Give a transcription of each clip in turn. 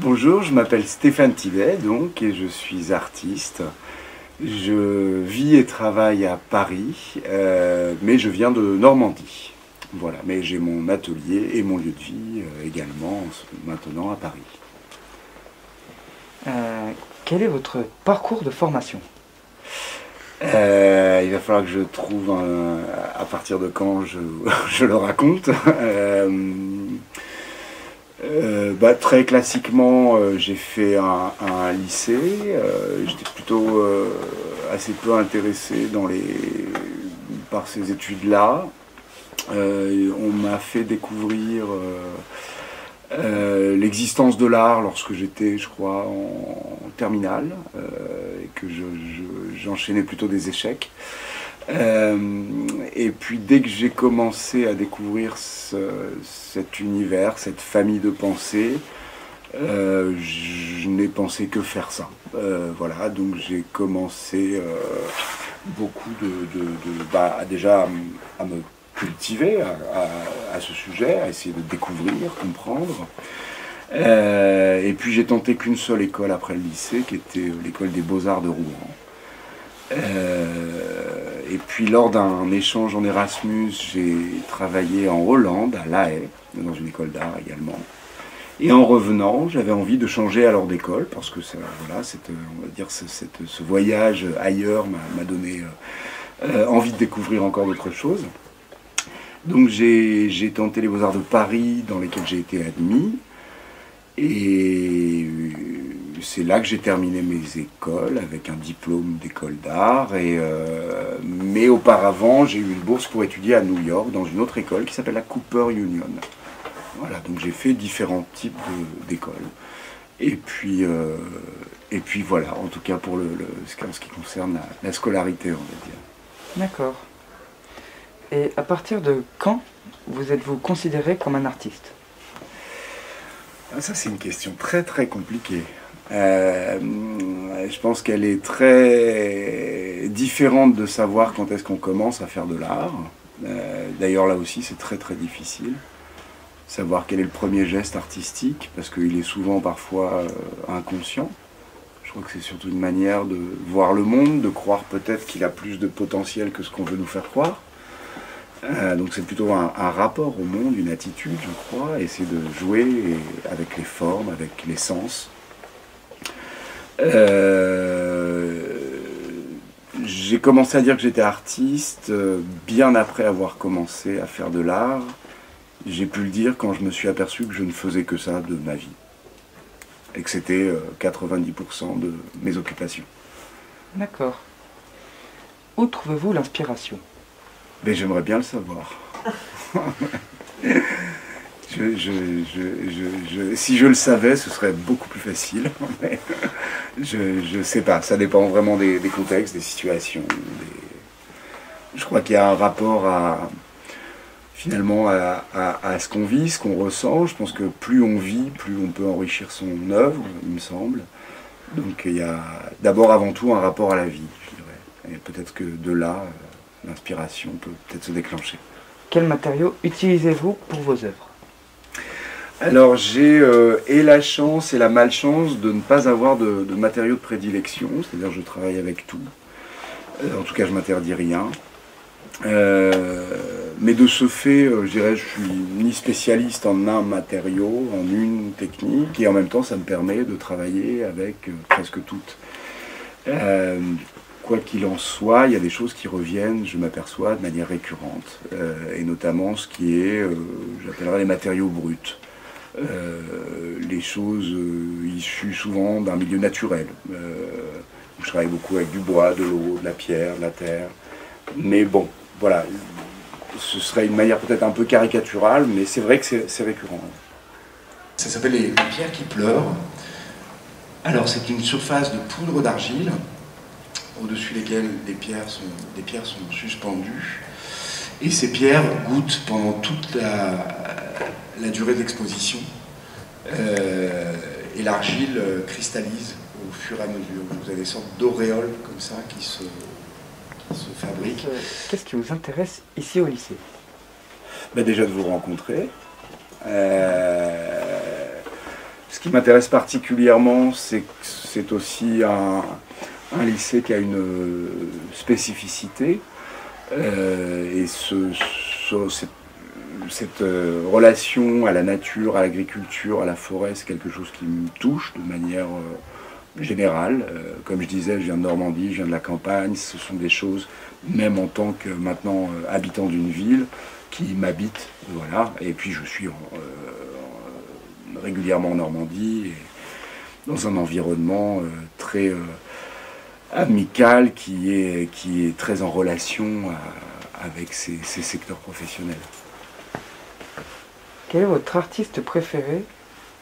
Bonjour, je m'appelle Stéphane Tibet donc et je suis artiste. Je vis et travaille à Paris, mais je viens de Normandie. Voilà, mais j'ai mon atelier et mon lieu de vie également maintenant à Paris. Quel est votre parcours de formation? Il va falloir que je trouve à partir de quand je le raconte. Très classiquement, j'ai fait un lycée. J'étais plutôt assez peu intéressé par ces études-là. On m'a fait découvrir l'existence de l'art lorsque j'étais, je crois, en terminale, et que j'enchaînais plutôt des échecs. Et puis dès que j'ai commencé à découvrir cet univers, cette famille de pensées, je n'ai pensé que faire ça. Voilà, donc j'ai commencé beaucoup déjà à me cultiver à ce sujet, à essayer de découvrir, comprendre. Et puis j'ai tenté qu'une seule école après le lycée, qui était l'école des Beaux-Arts de Rouen. Et puis lors d'un échange en Erasmus, j'ai travaillé en Hollande, à La Haye, dans une école d'art également. Et en revenant, j'avais envie de changer alors d'école, parce que voilà, on va dire, ce voyage ailleurs m'a donné envie de découvrir encore d'autres choses. Donc j'ai tenté les Beaux-Arts de Paris, dans lesquels j'ai été admis. Et c'est là que j'ai terminé mes écoles, avec un diplôme d'école d'art. Mais auparavant, j'ai eu une bourse pour étudier à New York, dans une autre école qui s'appelle la Cooper Union. Voilà, donc j'ai fait différents types d'écoles. Et puis voilà, en tout cas pour ce qui concerne la scolarité, on va dire. D'accord. Et à partir de quand vous êtes-vous considéré comme un artiste? Ça, c'est une question très très compliquée. Je pense qu'elle est très différente de savoir quand est-ce qu'on commence à faire de l'art. D'ailleurs, là aussi, c'est très très difficile. Savoir quel est le premier geste artistique, parce qu'il est souvent parfois inconscient. Je crois que c'est surtout une manière de voir le monde, de croire peut-être qu'il a plus de potentiel que ce qu'on veut nous faire croire. Donc c'est plutôt un rapport au monde, une attitude, je crois, essayer de jouer avec les formes, avec les sens. J'ai commencé à dire que j'étais artiste bien après avoir commencé à faire de l'art. J'ai pu le dire quand je me suis aperçu que je ne faisais que ça de ma vie. Et que c'était 90% de mes occupations. D'accord. Où trouvez-vous l'inspiration? Mais j'aimerais bien le savoir. Si je le savais, ce serait beaucoup plus facile. Mais je ne sais pas. Ça dépend vraiment des contextes, des situations. Je crois qu'il y a un rapport finalement à ce qu'on vit, ce qu'on ressent. Je pense que plus on vit, plus on peut enrichir son œuvre, il me semble. Donc il y a d'abord avant tout un rapport à la vie, je dirais. Et peut-être que de là, l'inspiration peut peut-être se déclencher. Quels matériaux utilisez-vous pour vos œuvres? Alors j'ai et la chance et la malchance de ne pas avoir de matériaux de prédilection, c'est-à-dire je travaille avec tout. En tout cas je m'interdis rien. Mais de ce fait, je dirais, je suis ni spécialiste en un matériau, en une technique, et en même temps ça me permet de travailler avec presque toutes. Quoi qu'il en soit, il y a des choses qui reviennent, je m'aperçois, de manière récurrente, et notamment ce qui est, j'appellerais les matériaux bruts. Les choses issues souvent d'un milieu naturel. Je travaille beaucoup avec du bois, de l'eau, de la pierre, de la terre. Mais bon, voilà, ce serait une manière peut-être un peu caricaturale, mais c'est vrai que c'est récurrent. Ça s'appelle les pierres qui pleurent. Alors c'est une surface de poudre d'argile, au-dessus desquelles des pierres sont suspendues. Et ces pierres goûtent pendant toute la durée d'exposition. Et l'argile cristallise au fur et à mesure. Vous avez des sortes d'auréoles comme ça qui se fabriquent. Qu'est-ce qui vous intéresse ici au lycée? Déjà de vous rencontrer. Ce qui m'intéresse particulièrement, c'est aussi un lycée qui a une spécificité. Et cette relation à la nature, à l'agriculture, à la forêt, c'est quelque chose qui me touche de manière générale. Comme je disais, je viens de Normandie, je viens de la campagne. Ce sont des choses, même en tant que maintenant habitant d'une ville, qui m'habitent. Voilà. Et puis je suis régulièrement en Normandie, et dans un environnement très amical qui est très en relation avec ces secteurs professionnels. Quel est votre artiste préféré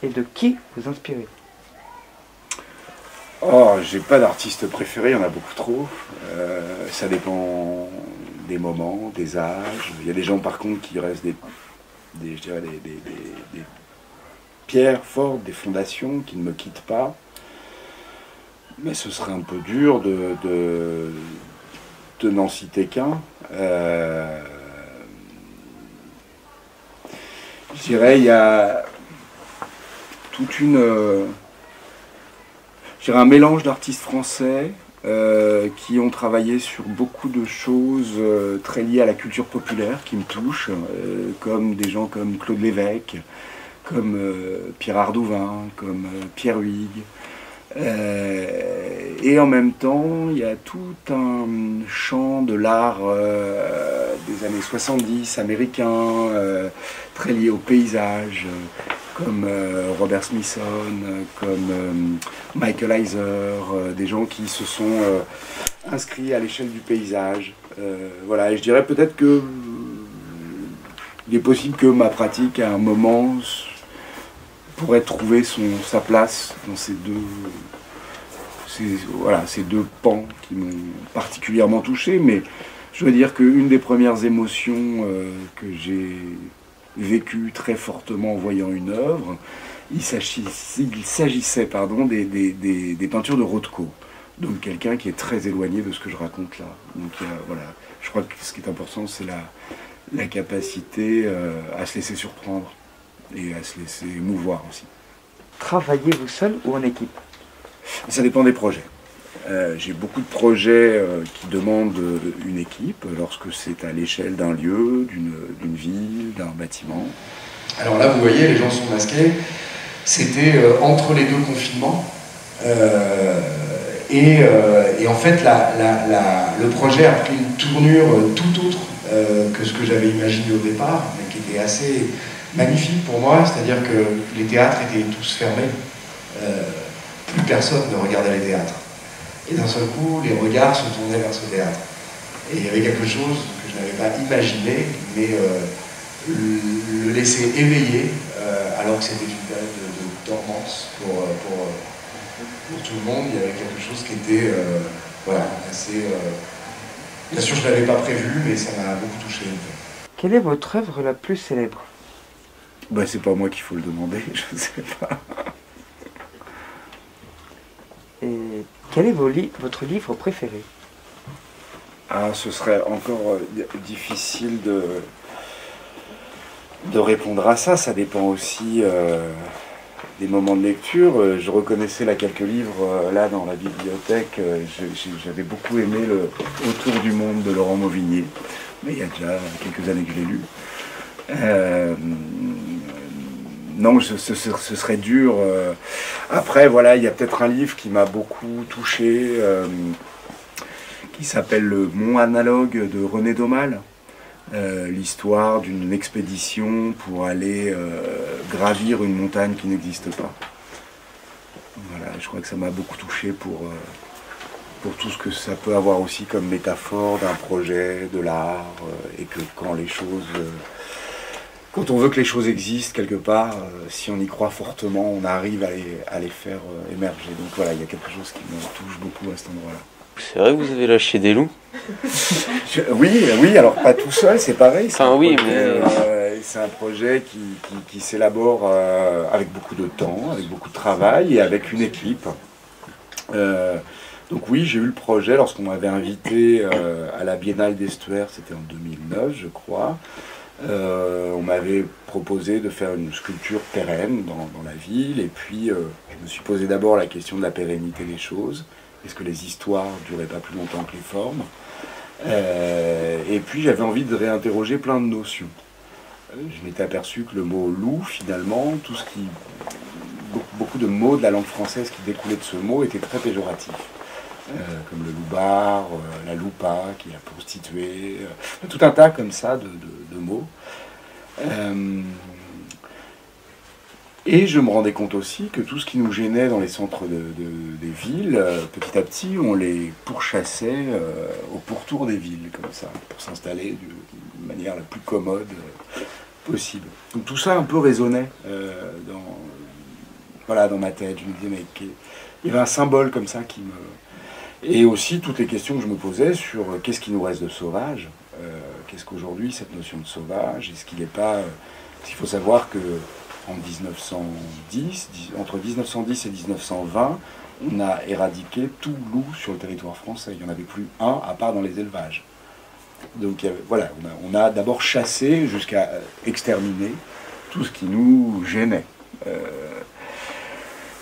et de qui vous inspirez? Oh, j'ai pas d'artiste préféré, il y en a beaucoup trop. Ça dépend des moments, des âges. Il y a des gens par contre qui restent je dirais des pierres fortes, des fondations qui ne me quittent pas. Mais ce serait un peu dur de n'en citer qu'un. Je dirais il y a toute je dirais un mélange d'artistes français qui ont travaillé sur beaucoup de choses très liées à la culture populaire qui me touchent, comme des gens comme Claude Lévesque, comme Pierre Ardouvin, comme Pierre Huyghe. Et en même temps, il y a tout un champ de l'art des années 70 américain, très lié au paysage, comme Robert Smithson, comme Michael Heiser, des gens qui se sont inscrits à l'échelle du paysage. Voilà, et je dirais peut-être que il est possible que ma pratique à un moment pourrait trouver sa place dans ces deux pans qui m'ont particulièrement touché, mais je dois dire qu'une des premières émotions que j'ai vécues très fortement en voyant une œuvre, il s'agissait des peintures de Rothko, donc quelqu'un qui est très éloigné de ce que je raconte là. Donc voilà, je crois que ce qui est important, c'est la capacité à se laisser surprendre et à se laisser mouvoir aussi. Travaillez-vous seul ou en équipe? Ça dépend des projets. J'ai beaucoup de projets qui demandent une équipe, lorsque c'est à l'échelle d'un lieu, d'une ville, d'un bâtiment. Alors là, vous voyez, les gens sont masqués. C'était entre les deux confinements. Et en fait, le projet a pris une tournure tout autre que ce que j'avais imaginé au départ, mais qui était assez magnifique pour moi. C'est-à-dire que les théâtres étaient tous fermés. Plus personne ne regardait les théâtres. Et d'un seul coup, les regards se tournaient vers ce théâtre. Et il y avait quelque chose que je n'avais pas imaginé, mais le laisser éveiller, alors que c'était une période de dormance pour tout le monde. Il y avait quelque chose qui était assez... bien sûr, je ne l'avais pas prévu, mais ça m'a beaucoup touché. Quelle est votre œuvre la plus célèbre? Ben, c'est pas moi qu'il faut le demander, je ne sais pas. Et quel est votre livre préféré? Ah, ce serait encore difficile de répondre à ça. Ça dépend aussi des moments de lecture. Je reconnaissais là quelques livres là dans la bibliothèque. J'avais beaucoup aimé Autour du monde de Laurent Mauvigné, mais il y a déjà quelques années que je l'ai lu. Non, ce serait dur. Après, voilà, il y a peut-être un livre qui m'a beaucoup touché, qui s'appelle Le Mont Analogue de René Daumal. L'histoire d'une expédition pour aller gravir une montagne qui n'existe pas. Voilà, je crois que ça m'a beaucoup touché pour tout ce que ça peut avoir aussi comme métaphore d'un projet, de l'art, et que quand on veut que les choses existent quelque part, si on y croit fortement, on arrive à les faire émerger. Donc voilà, il y a quelque chose qui me touche beaucoup à cet endroit-là. C'est vrai que vous avez lâché des loups? Oui, alors pas tout seul, c'est pareil. C'est un projet qui s'élabore avec beaucoup de temps, avec beaucoup de travail et avec une équipe. Donc oui, j'ai eu le projet lorsqu'on m'avait invité à la Biennale d'Estuaire, c'était en 2009 je crois. On m'avait proposé de faire une sculpture pérenne dans la ville, et puis je me suis posé d'abord la question de la pérennité des choses. Est-ce que les histoires ne duraient pas plus longtemps que les formes? Et puis j'avais envie de réinterroger plein de notions. Je m'étais aperçu que le mot loup, finalement, beaucoup de mots de la langue française qui découlaient de ce mot étaient très péjoratifs. Comme le loupard, la loupa, qui est la prostituée, tout un tas comme ça de mots. Et je me rendais compte aussi que tout ce qui nous gênait dans les centres des villes, petit à petit, on les pourchassait au pourtour des villes, comme ça, pour s'installer de manière la plus commode possible. Donc tout ça un peu résonnait dans ma tête. Je me disais, mais il y avait un symbole comme ça qui me... Et aussi toutes les questions que je me posais sur qu'est-ce qui nous reste de sauvage, qu'est-ce qu'aujourd'hui cette notion de sauvage, est-ce qu'il n'est pas... Parce qu'il faut savoir que en 1910, entre 1910 et 1920, on a éradiqué tout loup sur le territoire français. Il n'y en avait plus un, à part dans les élevages. Donc voilà, on a d'abord chassé jusqu'à exterminer tout ce qui nous gênait.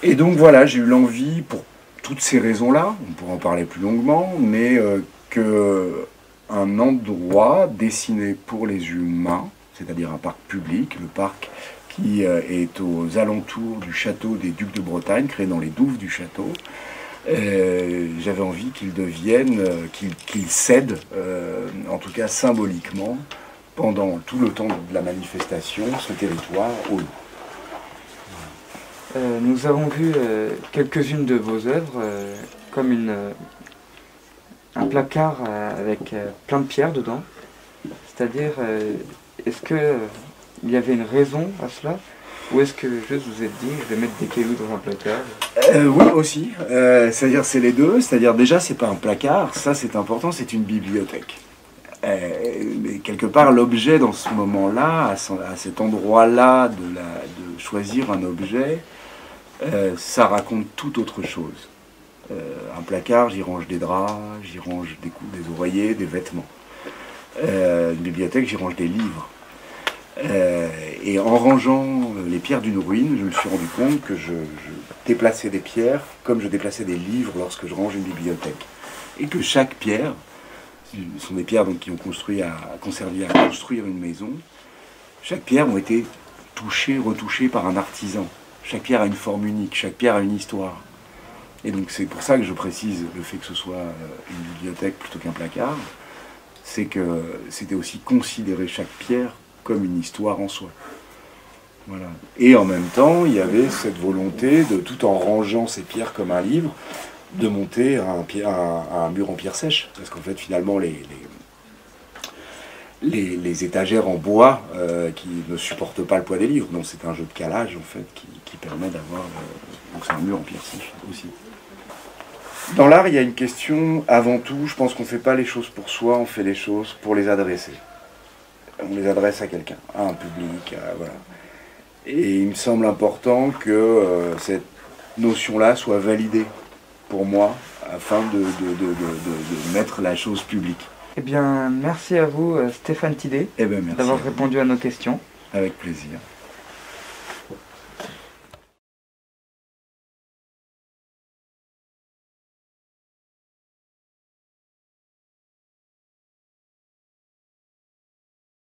Et donc voilà, j'ai eu l'envie, pour toutes ces raisons-là, on pourra en parler plus longuement, mais qu'un endroit destiné pour les humains, c'est-à-dire un parc public, le parc qui est aux alentours du château des Ducs de Bretagne, créé dans les douves du château. J'avais envie qu'il devienne, qu'il cède, en tout cas symboliquement, pendant tout le temps de la manifestation, ce territoire au loup. Nous avons vu quelques-unes de vos œuvres, comme un placard avec plein de pierres dedans. C'est-à-dire, est-ce qu'il y avait une raison à cela? Ou est-ce que juste vous êtes dit, je vais mettre des cailloux dans un placard? Oui, aussi. C'est-à-dire, c'est les deux. C'est-à-dire, déjà, c'est pas un placard. Ça, c'est important, c'est une bibliothèque. Mais quelque part, l'objet, dans ce moment-là, à cet endroit-là, de choisir un objet, ça raconte tout autre chose. Un placard, j'y range des draps, j'y range des oreillers, des vêtements. Une bibliothèque, j'y range des livres. Et en rangeant les pierres d'une ruine, je me suis rendu compte que je déplaçais des pierres comme je déplaçais des livres lorsque je range une bibliothèque. Et que chaque pierre, ce sont des pierres donc, qui ont conservé à construire une maison, chaque pierre a été touchée, retouchée par un artisan. Chaque pierre a une forme unique, chaque pierre a une histoire. Et donc c'est pour ça que je précise le fait que ce soit une bibliothèque plutôt qu'un placard, c'est que c'était aussi considérer chaque pierre comme une histoire en soi. Voilà. Et en même temps, il y avait cette volonté de, tout en rangeant ces pierres comme un livre, de monter un mur en pierre sèche. Parce qu'en fait, finalement, les étagères en bois qui ne supportent pas le poids des livres. Donc c'est un jeu de calage en fait qui permet d'avoir... donc c'est un mur en pierre sèche aussi. Dans l'art, il y a une question, avant tout, je pense qu'on ne fait pas les choses pour soi, on fait les choses pour les adresser. On les adresse à quelqu'un, à un public, voilà. Et il me semble important que cette notion-là soit validée pour moi, afin de mettre la chose publique. Eh bien, merci à vous, Stéphane Tidé, Eh bien, merci d'avoir répondu à nos questions. Avec plaisir.